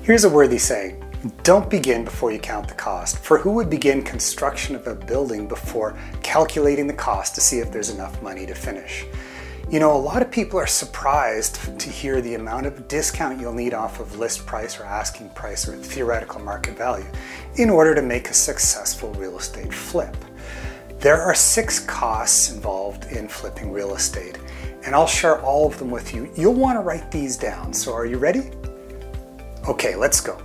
Here's a worthy saying: don't begin before you count the cost. For who would begin construction of a building before calculating the cost to see if there's enough money to finish? You know, a lot of people are surprised to hear the amount of discount you'll need off of list price or asking price or theoretical market value in order to make a successful real estate flip. There are 6 costs involved in flipping real estate, and I'll share all of them with you. You'll want to write these down. So are you ready? Okay, let's go.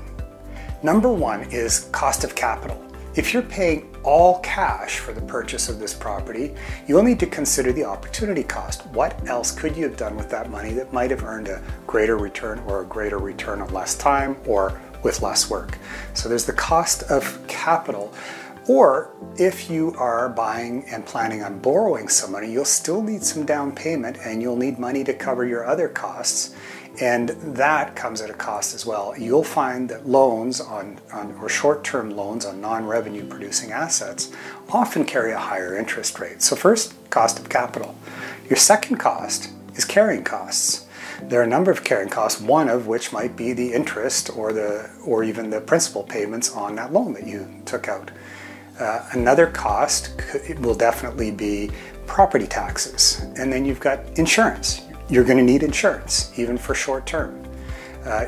Number 1 is cost of capital. If you're paying all cash for the purchase of this property, you'll need to consider the opportunity cost. What else could you have done with that money that might have earned a greater return, or a greater return on less time, or with less work? So there's the cost of capital. Or if you are buying and planning on borrowing some money, you'll still need some down payment, and you'll need money to cover your other costs. And that comes at a cost as well. You'll find that loans or short-term loans on non-revenue producing assets often carry a higher interest rate. So first, cost of capital. Your second cost is carrying costs. There are a number of carrying costs, one of which might be the interest or even the principal payments on that loan that you took out. Another cost will definitely be property taxes. And then you've got insurance. You're going to need insurance, even for short term.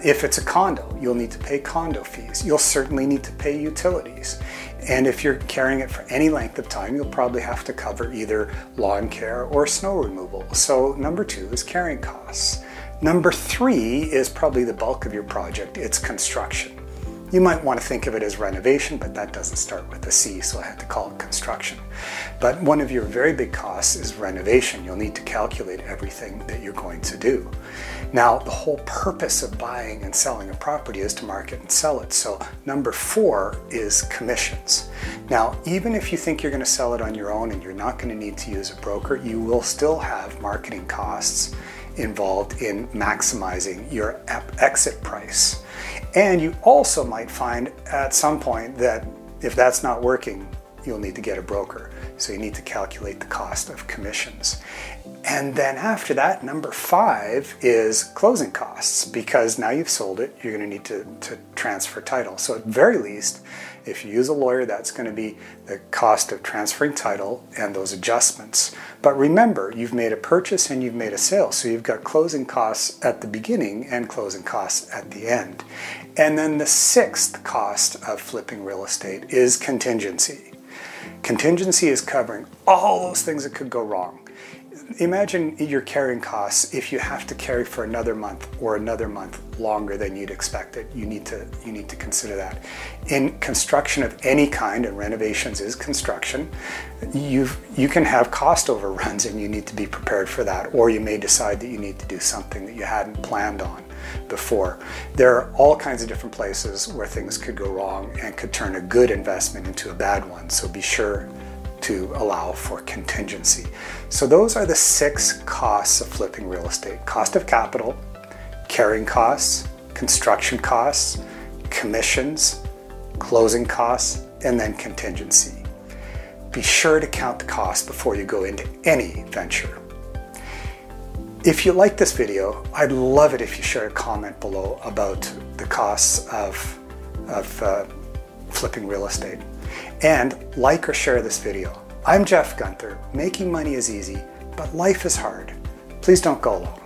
If it's a condo, you'll need to pay condo fees. You'll certainly need to pay utilities. And if you're carrying it for any length of time, you'll probably have to cover either lawn care or snow removal. So number 2 is carrying costs. Number 3 is probably the bulk of your project. It's construction. You might want to think of it as renovation, but that doesn't start with a C, so I had to call it construction. But one of your very big costs is renovation. You'll need to calculate everything that you're going to do. Now, the whole purpose of buying and selling a property is to market and sell it. So number 4 is commissions. Now, even if you think you're going to sell it on your own and you're not going to need to use a broker, you will still have marketing costs involved in maximizing your exit price. And you also might find at some point that if that's not working, you'll need to get a broker. So you need to calculate the cost of commissions. And then after that, number 5 is closing costs, because now you've sold it, you're going to need to transfer title. So at very least, if you use a lawyer, that's going to be the cost of transferring title and those adjustments. But remember, you've made a purchase and you've made a sale, so you've got closing costs at the beginning and closing costs at the end. And then the 6th cost of flipping real estate is contingency. Contingency is covering all those things that could go wrong. Imagine your carrying costs if you have to carry for another month or another month longer than you'd expected. You need to consider that. In construction of any kind, and renovations is construction, you can have cost overruns, and you need to be prepared for that. Or you may decide that you need to do something that you hadn't planned on before. There are all kinds of different places where things could go wrong and could turn a good investment into a bad one. So be sure to allow for contingency. So those are the 6 costs of flipping real estate: cost of capital, carrying costs, construction costs, commissions, closing costs, and then contingency. Be sure to count the cost before you go into any venture. If you like this video, I'd love it if you share a comment below about the costs of flipping real estate. And like or share this video. I'm Jeff Gunther. Making money is easy, but life is hard. Please don't go alone.